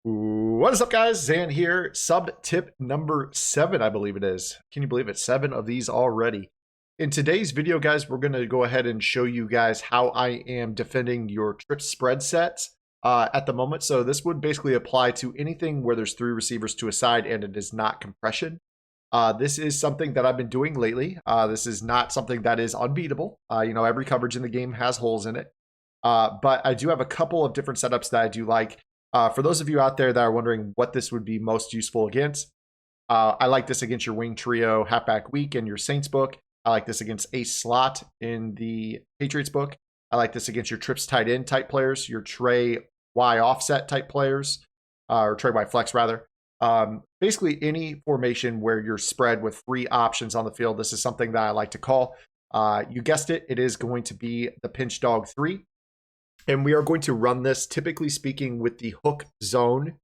What is up, guys? Zan here. Sub tip number 7, I believe it is. Can you believe it? 7 of these already. In today's video, guys, we're going to go ahead and show you guys how I am defending your trip spread sets at the moment. So this would basically apply to anything where there's 3 receivers to a side and it is not compression. This is something that I've been doing lately. This is not something that is unbeatable. Every coverage in the game has holes in it. But I do have a couple of different setups that I do like. For those of you out there that are wondering what this would be most useful against, I like this against your wing trio halfback weak in your Saints book. I like this against ace slot in the Patriots book. I like this against your trips tight end type players, your Trey Y offset type players, or Trey Y flex rather. Basically any formation where you're spread with 3 options on the field. This is something that I like to call. You guessed it, it is going to be the pinch dog 3. And we are going to run this, typically speaking, with the hook zone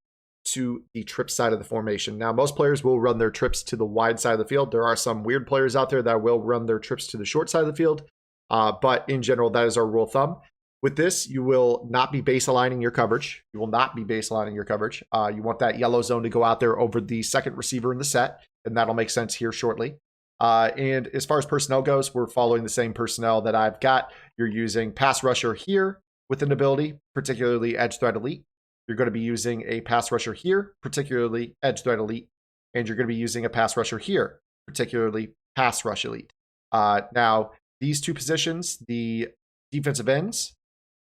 to the trip side of the formation. Now, most players will run their trips to the wide side of the field. There are some weird players out there that will run their trips to the short side of the field. But in general, that is our rule of thumb. With this, you will not be base aligning your coverage. You will not be base aligning your coverage. You want that yellow zone to go out there over the second receiver in the set, and that'll make sense here shortly. And as far as personnel goes, we're following the same personnel that I've got. You're using pass rusher here with an ability, particularly edge threat elite. You're going to be using a pass rusher here, particularly edge threat elite. And you're going to be using a pass rusher here, particularly pass rush elite. Now, these 2 positions, the defensive ends,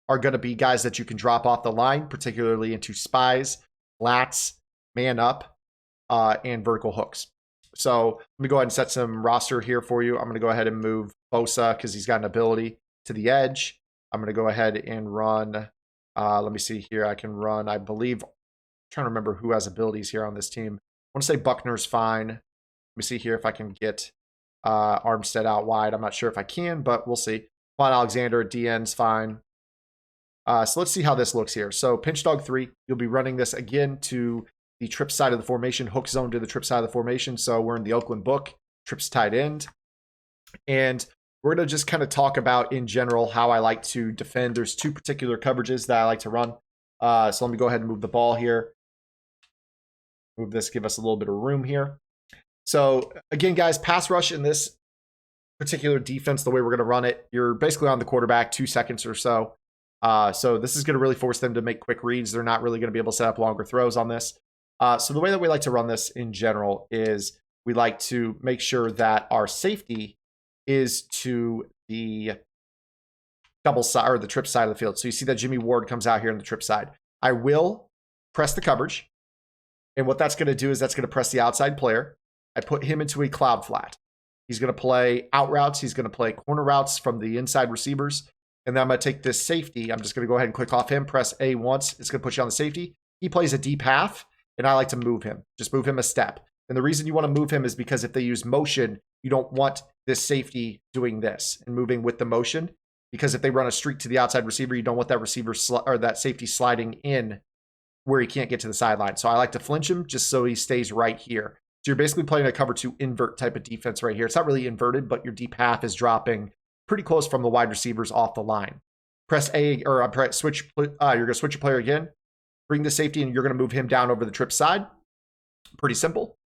are going to be guys that you can drop off the line, particularly into spies, lats, man up, and vertical hooks. So let me go ahead and set some roster here for you. I'm going to go ahead and move Bosa because he's got an ability to the edge. I'm going to go ahead and run, let me see here. I can run, I believe, I'm trying to remember who has abilities here on this team. I want to say Buckner's fine. Let me see here if I can get Armstead out wide. I'm not sure if I can, but we'll see. Quan Alexander at DN's fine. So let's see how this looks here. So pinch dog 3, you'll be running this again to the trip side of the formation, hook zone to the trip side of the formation. So we're in the Oakland book, trips tight end. And we're going to just kind of talk about in general how I like to defend. There's 2 particular coverages that I like to run. So let me go ahead and move the ball here. Move this, give us a little bit of room here. So again, guys, pass rush in this particular defense, the way we're going to run it, you're basically on the quarterback 2 seconds or so. So this is going to really force them to make quick reads. They're not really going to be able to set up longer throws on this. So the way that we like to run this in general is we like to make sure that our safety is to the double side or the trip side of the field. So you see that Jimmy Ward comes out here on the trip side. I will press the coverage. And what that's going to do is that's going to press the outside player. I put him into a cloud flat. He's going to play out routes. He's going to play corner routes from the inside receivers. And then I'm going to take this safety. I'm just going to go ahead and click off him, press A once. It's going to put you on the safety. He plays a deep half, and I like to move him. Just move him a step. And the reason you want to move him is because if they use motion, you don't want this safety doing this and moving with the motion. Because if they run a streak to the outside receiver, you don't want that receiver or that safety sliding in where he can't get to the sideline. So I like to flinch him just so he stays right here. So you're basically playing a cover 2 invert type of defense right here. It's not really inverted, but your deep half is dropping pretty close from the wide receivers off the line. Press A or press switch. You're going to switch your player again. Bring the safety and you're going to move him down over the trip side. Pretty simple.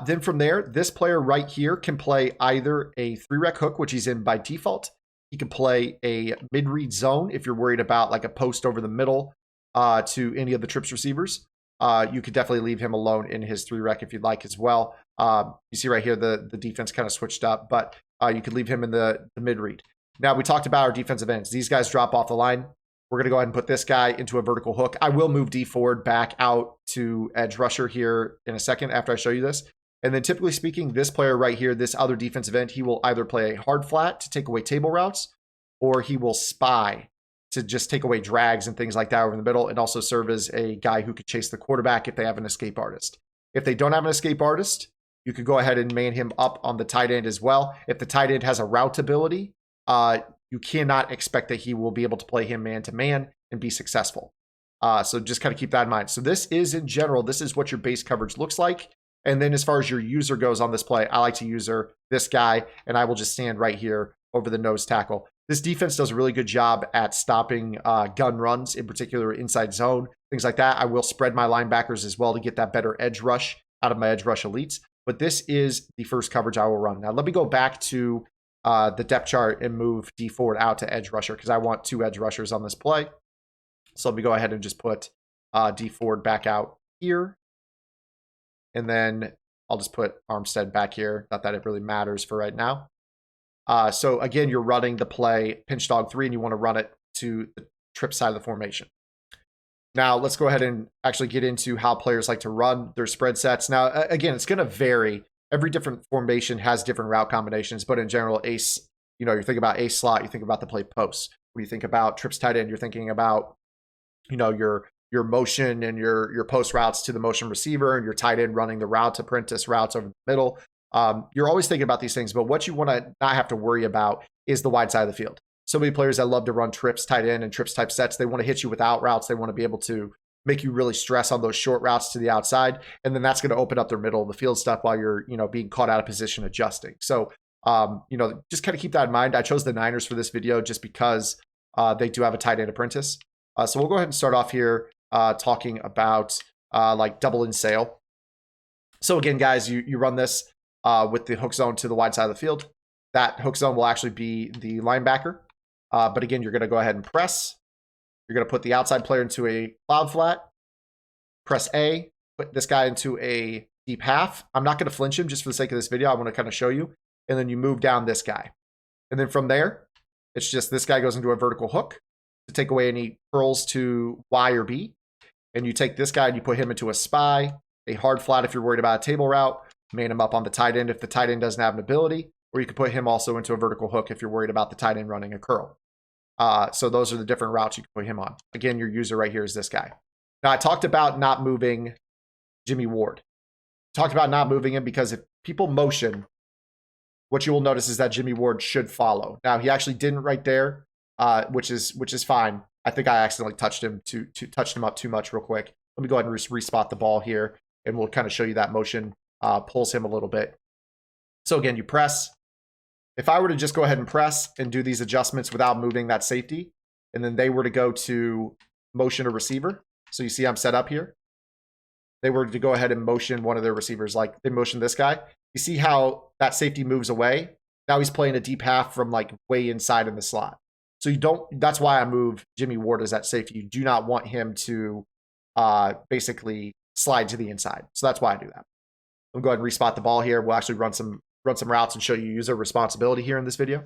Then from there, this player right here can play either a 3-rec hook, which he's in by default. He can play a mid-read zone if you're worried about like a post over the middle to any of the trips receivers. You could definitely leave him alone in his 3-rec if you'd like as well. You see right here, the defense kind of switched up, but you could leave him in the mid-read. Now, we talked about our defensive ends. These guys drop off the line. We're going to go ahead and put this guy into a vertical hook. I will move D Ford back out to edge rusher here in a second after I show you this. And then typically speaking, this player right here, this other defensive end, he will either play a hard flat to take away table routes, or he will spy to just take away drags and things like that over in the middle, and also serve as a guy who could chase the quarterback if they have an escape artist. If they don't have an escape artist, you could go ahead and man him up on the tight end as well. If the tight end has a route ability, you cannot expect that he will be able to play him man-to-man and be successful. So just kind of keep that in mind. So this is, in general, this is what your base coverage looks like. And then as far as your user goes on this play, I like to user this guy, and I will just stand right here over the nose tackle. This defense does a really good job at stopping gun runs, in particular inside zone, things like that. I will spread my linebackers as well to get that better edge rush out of my edge rush elites. But this is the first coverage I will run. Now, let me go back to the depth chart and move D forward out to edge rusher because I want 2 edge rushers on this play. So let me go ahead and just put D forward back out here. And then I'll just put Armstead back here. Not that it really matters for right now. So again, you're running the play pinch dog 3 and you want to run it to the trip side of the formation. Now let's go ahead and actually get into how players like to run their spread sets. Now, again, it's going to vary. Every different formation has different route combinations, but in general, ace, you think about ace slot, you think about the play post. When you think about trips tight end, you're thinking about, your motion and your post routes to the motion receiver and your tight end running the route to Prentice routes over the middle. You're always thinking about these things, but what you want to not have to worry about is the wide side of the field. So many players that love to run trips tight end and trips type sets, they want to hit you with out routes. They want to be able to make you really stress on those short routes to the outside. And then that's going to open up their middle of the field stuff while you're, being caught out of position adjusting. So, just kind of keep that in mind. I chose the Niners for this video just because they do have a tight end apprentice. So we'll go ahead and start off here talking about like double in sail. So again, guys, you run this with the hook zone to the wide side of the field. That hook zone will actually be the linebacker. But again, you're going to go ahead and press. You're going to put the outside player into a cloud flat. Press A. Put this guy into a deep half. I'm not going to flinch him just for the sake of this video. I want to kind of show you. And then you move down this guy. And then from there, it's just this guy goes into a vertical hook to take away any curls to Y or B. And you take this guy and you put him into a spy, a hard flat if you're worried about a table route, man him up on the tight end if the tight end doesn't have an ability, or you could put him also into a vertical hook if you're worried about the tight end running a curl. So those are the different routes you can put him on. Again, your user right here is this guy. Now, I talked about not moving Jimmy Ward. Talked about not moving him because if people motion, what you will notice is that Jimmy Ward should follow. Now, he actually didn't right there, which is fine. I think I accidentally touched him touched him up too much real quick. Let me go ahead and respot the ball here, and we'll kind of show you that motion pulls him a little bit. So again, you press. If I were to just go ahead and press and do these adjustments without moving that safety, and then they were to go to motion a receiver. So you see I'm set up here. They were to go ahead and motion one of their receivers, like they motioned this guy. You see how that safety moves away? Now he's playing a deep half from like way inside in the slot. So that's why I move Jimmy Ward as that safety. You do not want him to basically slide to the inside. So that's why I do that. I'll go ahead and respot the ball here. We'll actually run some routes and show you user responsibility here in this video.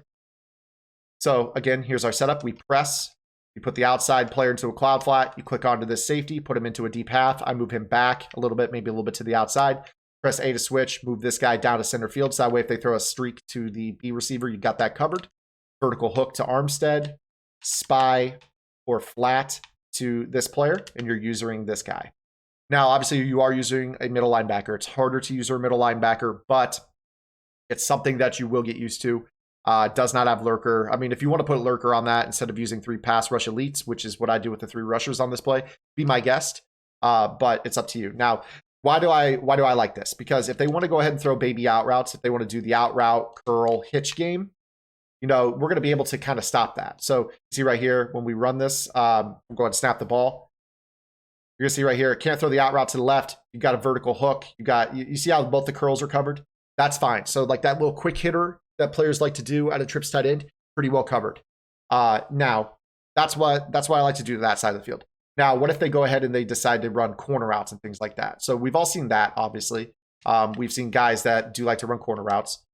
So again, here's our setup. We press, you put the outside player into a cloud flat, you click onto this safety, put him into a deep half. I move him back a little bit, maybe a little bit to the outside. Press A to switch, move this guy down to center field. So that way if they throw a streak to the B receiver, you got that covered. Vertical hook to Armstead, spy or flat to this player, and you're using this guy. Now, obviously, you are using a middle linebacker. It's harder to use a middle linebacker, but it's something that you will get used to. Does not have lurker. I mean, if you want to put lurker on that instead of using 3 pass rush elites, which is what I do with the 3 rushers on this play, be my guest. But it's up to you. Now, why do I like this? Because if they want to go ahead and throw baby out routes, if they want to do the out route, curl, hitch game, we're going to be able to kind of stop that. So you see right here, when we run this, we'll go ahead and snap the ball. You're going to see right here, can't throw the out route to the left. You got a vertical hook. You see how both the curls are covered? That's fine. So like that little quick hitter that players like to do at a trips tight end, pretty well covered. Now, that's why I like to do that side of the field. Now, what if they go ahead and they decide to run corner routes and things like that? So we've all seen that, obviously. We've seen guys that do like to run corner routes.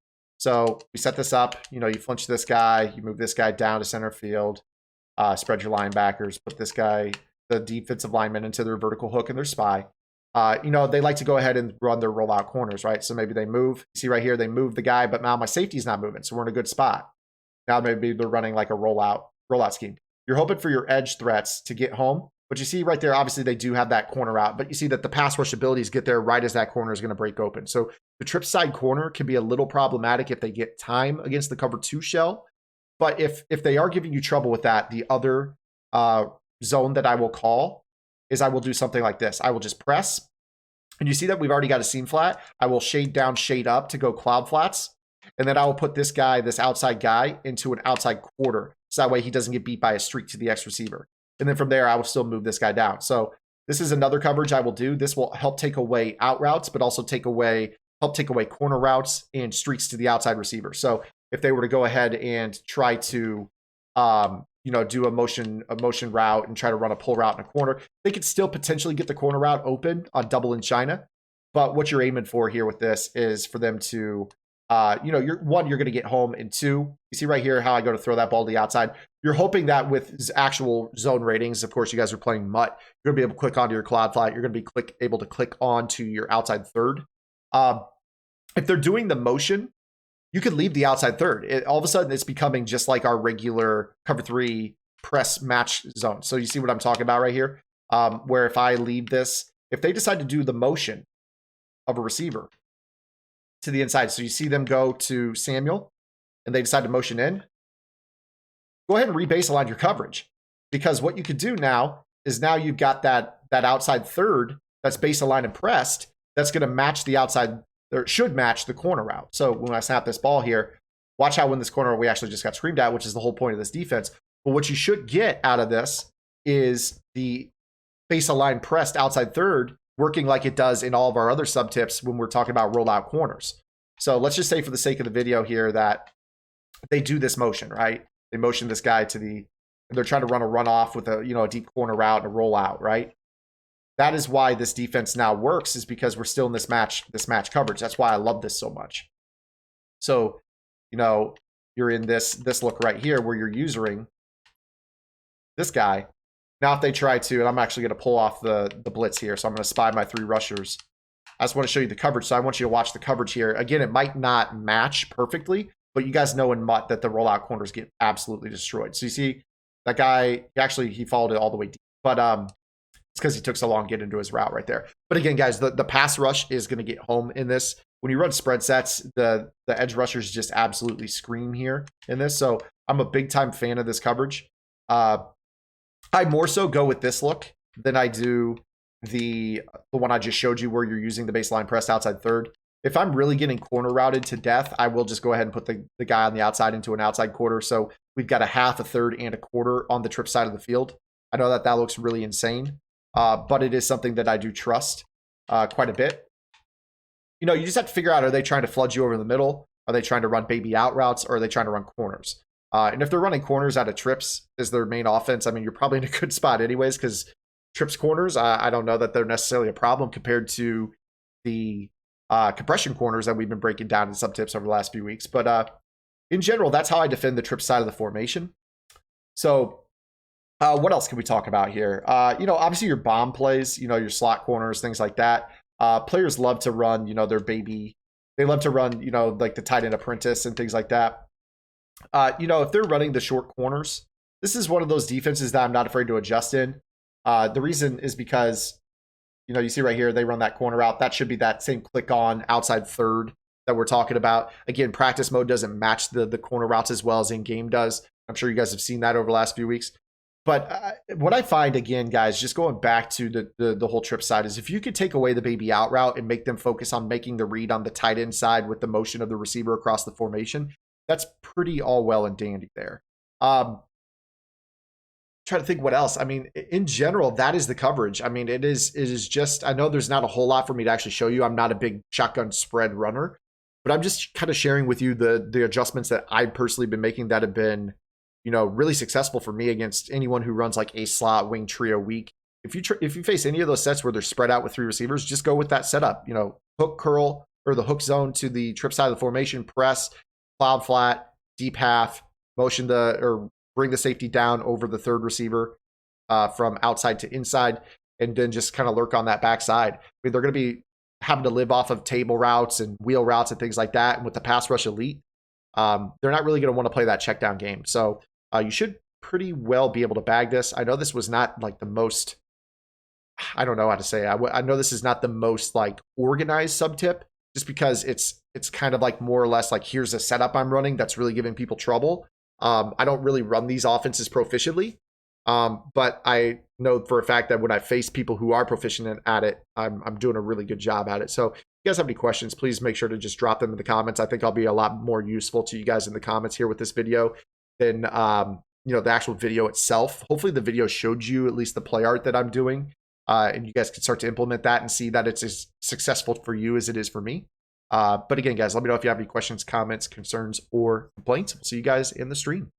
So we set this up, you flinch this guy, you move this guy down to center field, spread your linebackers, put this guy, the defensive lineman, into their vertical hook and their spy. They like to go ahead and run their rollout corners, right? So maybe they move. You see right here, they move the guy, but now my safety's not moving, so we're in a good spot. Now maybe they're running like a rollout scheme. You're hoping for your edge threats to get home, but you see right there, obviously they do have that corner out, but you see that the pass rush abilities get there right as that corner is going to break open. So the trip side corner can be a little problematic if they get time against the cover 2 shell. But if they are giving you trouble with that, the other zone that I will call is I will do something like this. I will just press, and you see that we've already got a seam flat. I will shade down, shade up to go cloud flats. And then I will put this guy, this outside guy, into an outside quarter. So that way he doesn't get beat by a streak to the X receiver. And then from there, I will still move this guy down. So this is another coverage I will do. This will help take away out routes, but also help take away corner routes and streaks to the outside receiver. So if they were to go ahead and try to, do a motion route and try to run a pull route in a corner, they could still potentially get the corner route open on double in China. But what you're aiming for here with this is for them to, you're going to get home, and two, you see right here how I go to throw that ball to the outside. You're hoping that with actual zone ratings, of course, you guys are playing mutt, you're going to be able to click onto your cloud flat. You're going to be able to click onto your outside third. If they're doing the motion, you could leave the outside third. All of a sudden, it's becoming just like our regular cover 3 press match zone. So you see what I'm talking about right here, where if I leave this, if they decide to do the motion of a receiver to the inside, so you see them go to Samuel, and they decide to motion in, go ahead and rebase-align your coverage, because what you could do now is now you've got that outside third that's base aligned and pressed, that's going to match the outside, or should match the corner route. So when I snap this ball here, watch how when this corner we actually just got screamed at, which is the whole point of this defense. But what you should get out of this is the base aligned pressed outside third working like it does in all of our other sub tips when we're talking about rollout corners. So let's just say for the sake of the video here that they do this motion, right? They motion this guy to the, and they're trying to run a runoff with a deep corner route and a rollout, right? That is why this defense now works, is because we're still in this match coverage. That's why I love this so much. So, you're in this look right here where you're using this guy. Now, if they try to, and I'm actually going to pull off the blitz here, so I'm going to spy my 3 rushers. I just want to show you the coverage, so I want you to watch the coverage here. Again, it might not match perfectly, but you guys know in mutt that the rollout corners get absolutely destroyed. So you see that guy, actually, he followed it all the way deep, but it's because he took so long to get into his route right there. But again, guys, the pass rush is going to get home in this. When you run spread sets, the edge rushers just absolutely scream here in this. So I'm a big time fan of this coverage. I more so go with this look than I do the one I just showed you where you're using the baseline pressed outside third. If I'm really getting corner routed to death, I will just go ahead and put the guy on the outside into an outside quarter. So we've got a half, a third, and a quarter on the trip side of the field. I know that looks really insane, but it is something that I do trust quite a bit. You just have to figure out, are they trying to flood you over the middle? Are they trying to run baby out routes? Or are they trying to run corners? And if they're running corners out of trips as their main offense, I mean, you're probably in a good spot anyways, because trips corners, I don't know that they're necessarily a problem compared to the compression corners that we've been breaking down in sub tips over the last few weeks. But in general, that's how I defend the trip side of the formation. So what else can we talk about here? Obviously your bomb plays, your slot corners, things like that. Players love to run, their baby. They love to run, like the tight end apprentice and things like that. If they're running the short corners, this is one of those defenses that I'm not afraid to adjust in. The reason is because, you see right here, they run that corner out. That should be that same click on outside third that we're talking about. Again, practice mode doesn't match the corner routes as well as in-game does. I'm sure you guys have seen that over the last few weeks. But what I find, again, guys, just going back to the whole trip side, is if you could take away the baby out route and make them focus on making the read on the tight end side with the motion of the receiver across the formation, that's pretty all well and dandy there. Try to think what else. I mean, in general, that is the coverage. I mean, it is just, I know there's not a whole lot for me to actually show you. I'm not a big shotgun spread runner, but I'm just kind of sharing with you the adjustments that I've personally been making that have been, really successful for me against anyone who runs like a slot wing trio week. If you face any of those sets where they're spread out with 3 receivers, just go with that setup. Hook curl or the hook zone to the trip side of the formation, press, cloud flat, deep half, motion or bring the safety down over the third receiver from outside to inside, and then just kind of lurk on that backside. I mean, they're going to be having to live off of table routes and wheel routes and things like that. And with the pass rush elite, they're not really going to want to play that check down game. So you should pretty well be able to bag this. I know this was not like the most, I don't know how to say it. I know this is not the most like organized sub tip, just because it's kind of like more or less like, here's a setup I'm running that's really giving people trouble. I don't really run these offenses proficiently, but I know for a fact that when I face people who are proficient at it, I'm doing a really good job at it. So if you guys have any questions, please make sure to just drop them in the comments. I think I'll be a lot more useful to you guys in the comments here with this video than the actual video itself. Hopefully the video showed you at least the play art that I'm doing, and you guys can start to implement that and see that it's as successful for you as it is for me. But again, guys, let me know if you have any questions, comments, concerns, or complaints. We'll see you guys in the stream.